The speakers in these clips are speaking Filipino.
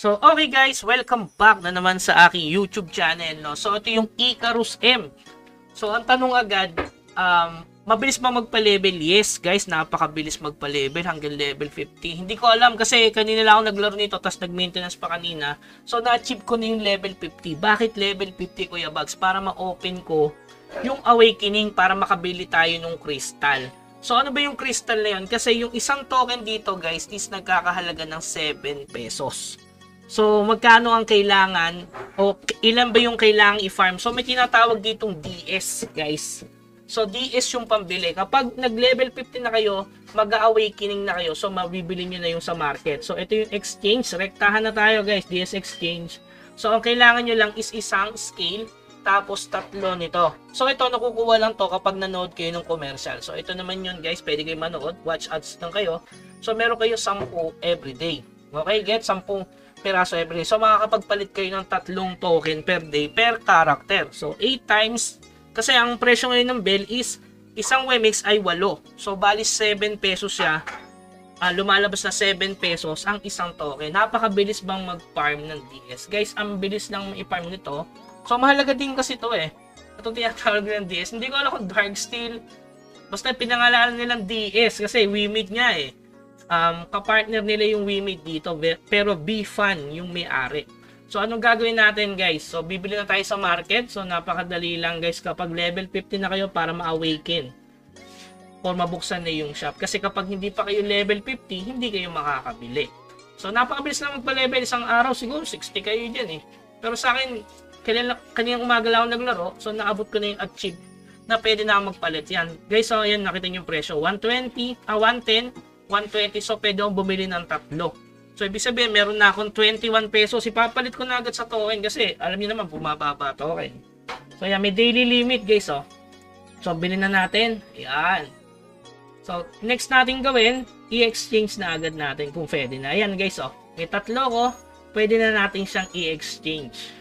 So, okay guys, welcome back na naman sa aking YouTube channel, no? So, ito yung Icarus M. So, ang tanong agad, mabilis ba magpa-level? Yes, guys, napakabilis magpa-level hanggang level 50. Hindi ko alam kasi kanina lang ako naglaro nito, tapos nag-maintenance pa kanina. So, na-achieve ko na yung level 50. Bakit level 50, Kuya Bugs? Para ma-open ko yung awakening para makabili tayo ng crystal. So, ano ba yung crystal na yun? Kasi yung isang token dito, guys, is nagkakahalaga ng 7 pesos. So, magkano ang kailangan o ilan ba yung kailangan i-farm? So, may tinatawag ditong DS, guys. So, DS yung pambili. Kapag nag-level 50 na kayo, mag-awakening na kayo. So, mabibili nyo na yung sa market. So, ito yung exchange. Rektahan na tayo, guys. DS exchange. So, ang kailangan nyo lang is isang scale, tapos tatlo nito. So, ito, nakukuha lang to kapag nanood kayo ng commercial. So, ito naman yun, guys. Pwede kayo manood. Watch ads lang kayo. So, meron kayo 10 everyday. Okay, get 10 piraso everyday. So, makakapagpalit kayo ng 3 token per day per character. So, 8 times, kasi ang presyo ngayon ng Bell is, isang Wemix ay 8. So, bali 7 pesos siya. Lumalabas na 7 pesos ang isang token. Napakabilis bang mag-farm ng DS? Guys, ang bilis lang i-farm nito. So, mahalaga din kasi ito eh. Itong tinatawag ng DS. Hindi ko alam kung Darksteel. Basta pinangalanan nilang DS kasi Wimid nga eh. Kapartner nila yung Wimid dito, pero B-Fan yung may-ari. So, anong gagawin natin, guys? So, bibili na tayo sa market. So, napakadali lang, guys, kapag level 50 na kayo para ma-awaken or mabuksan na yung shop. Kasi kapag hindi pa kayo level 50, hindi kayo makakabili. So, napakabilis lang magpa-level. Isang araw, siguro 60 kayo dyan eh. Pero sa akin, kanyang umaga lang ako naglaro. So, naabot ko na yung achieve na pwede na magpalit. Yan. Guys, so, yan, nakita nyo yung presyo. 120, 110, 120, so pwede akong bumili ng 3. So, ibig sabihin, meron na akong 21 pesos. Ipapalit ko na agad sa token kasi alam niyo naman, bumababa token. So, yan, may daily limit, guys, oh. So, bilhin na natin. Ayan. So, next natin gawin, i-exchange na agad natin kung pwede na. Ayan, guys, oh. May 3 ko, pwede na natin siyang i-exchange.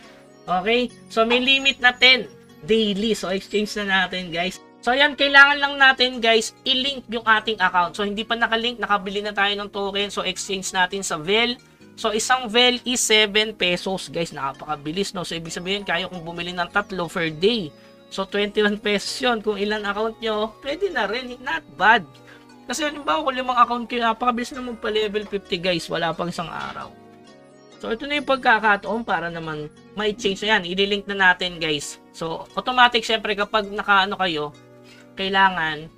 Okay? So, may limit na 10 daily. So, exchange na natin, guys. So, ayan, kailangan lang natin, guys, i-link yung ating account. So, hindi pa nakalink, nakabili na tayo ng token. So, exchange natin sa Vel. So, isang Vel is 7 pesos, guys. Napakabilis, no? So, ibig sabihin, kaya kung bumili ng 3 per day. So, 21 pesos yun. Kung ilan account nyo, pwede na rin. Not bad. Kasi, halimbawa, kung 5 account kayo, napakabilis na magpa-level 50, guys. Wala pang isang araw. So, ito na yung pagkakataon para naman may change. So, yan, i-link na natin, guys. So, automatic, syempre, kapag nakaano kayo, kailangan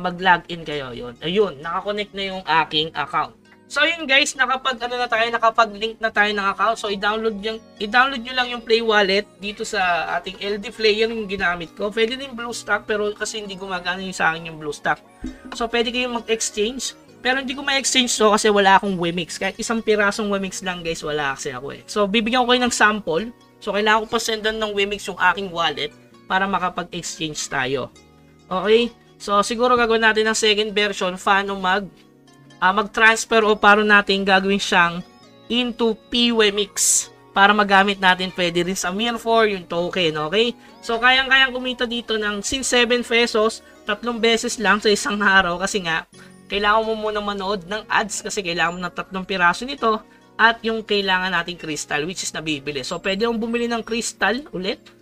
mag-login kayo. Yun. Ayun, nakakonect na yung aking account. So yun guys, nakapag-link na tayo ng account. So i-download nyo lang yung Play Wallet dito sa ating LD Player yung ginamit ko. Pwede din BlueStack pero kasi hindi gumagana yung sa akin yung BlueStack. So pwede kayong mag-exchange. Pero hindi ko ma-exchange to kasi wala akong Wemix. Kahit isang pirasong Wemix lang guys, wala kasi ako eh. So bibigyan ko kayo ng sample. So kailangan ko pa sendan ng Wemix yung aking wallet para makapag-exchange tayo. Okay? So, siguro gagawin natin ng second version paano mag-transfer o paano natin gagawin siyang into PWemix para magamit natin pwede rin sa Mir4 yung token, okay? So, kayang-kayang kumita dito ng since 7 pesos, 3 beses lang sa isang araw kasi nga, kailangan mo muna manood ng ads kasi kailangan mo ng 3 piraso nito at yung kailangan nating crystal which is nabibili. So, pwede akong bumili ng crystal ulit.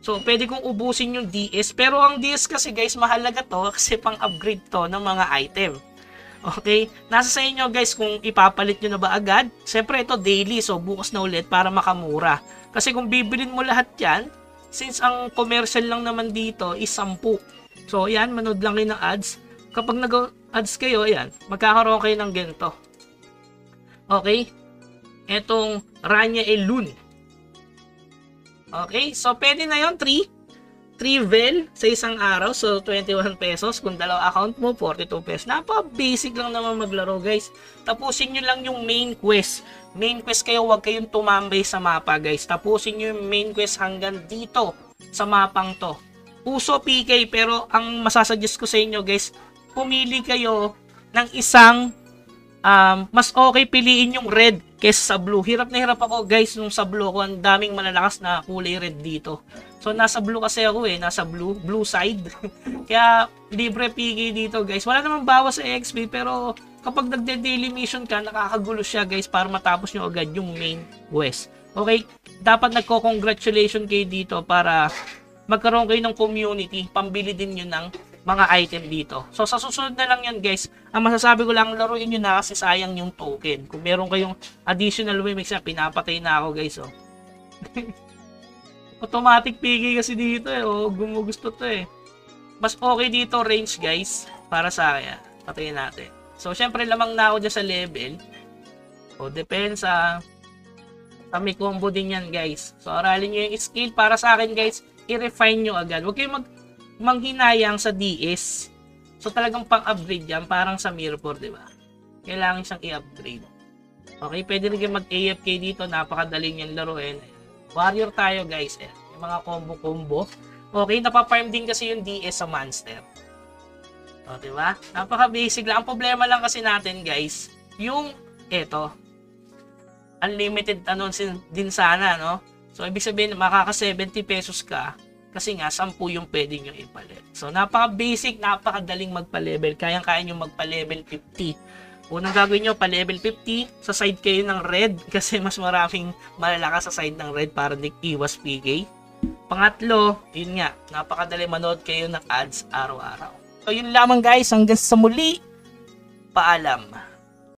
So, pwede kong ubusin yung DS. Pero ang DS kasi guys, mahalaga to kasi pang-upgrade to ng mga item. Okay? Nasa sa inyo guys kung ipapalit nyo na ba agad. Siyempre ito daily. So, bukas na ulit para makamura. Kasi kung bibilin mo lahat yan, since ang commercial lang naman dito is 10. So, yan. Manood lang kayo ng ads. Kapag nag-ads kayo, yan. Magkakaroon kayo ng ganito. Okay? Etong Rania Elun. Okay, so pwede na yon 3 Vel sa isang araw. So 21 pesos. Kung dalawa account mo, 42 pesos. Napaka-basic lang naman maglaro guys. Tapusin nyo lang yung main quest. Main quest kayo, huwag kayong tumambay sa mapa guys. Tapusin nyo yung main quest hanggang dito sa mapang to. Uso PK pero ang masasuggest ko sa inyo guys, pumili kayo ng isang mas okay piliin yung red kaysa sa blue. Hirap na hirap ako guys nung sa blue ko. Ang daming malalakas na kulay red dito. So nasa blue kasi ako eh. Nasa blue side. Kaya libre PK dito guys. Wala namang bawas sa XP pero kapag nagde-daily mission ka, nakakagulo siya guys para matapos nyo agad yung main quest. Okay, dapat nagko-congratulation kayo dito para magkaroon kayo ng community, pambili din nyo ng mga item dito. So sa susunod na lang yan guys, ang masasabi ko lang, laruin nyo na kasi sayang yung token. Kung meron kayong additional mimics na, pinapatay na ako guys, oh. Automatic PK kasi dito eh, oh, gumugusto to eh. Mas okay dito range guys, para sa akin. Patayin natin. So syempre lamang na ako dyan sa level. O depensa. May combo din yan guys. So aralin nyo yung skill. Para sa akin guys, i-refine nyo agad. Huwag kayong manghinayang sa DS. So talagang pang-upgrade yan, parang sa Mirror, di ba? Kailangan siyang i-upgrade. Okay, pwede rin kayo mag-AFK dito. Napakadaling yung laruin. Warrior tayo guys. Yung mga combo-combo. Okay, napaparm din kasi yung DS sa monster. O, diba? Napaka-basic lang. Ang problema lang kasi natin guys, yung eto, unlimited din sana, no? So, ibig sabihin, makaka 70 pesos ka kasi nga, 10 yung pwede nyo ipalit. So, napaka-basic, napakadaling magpa-level. Kayang-kaya nyo magpa-level 50. Unang gagawin nyo, pa-level 50, sa side kayo ng red kasi mas maraming malalakas sa side ng red para iwas PK. Pangatlo, yun nga, napakadali manood kayo ng ads araw-araw. So, yun lamang guys, hanggang sa muli, paalam.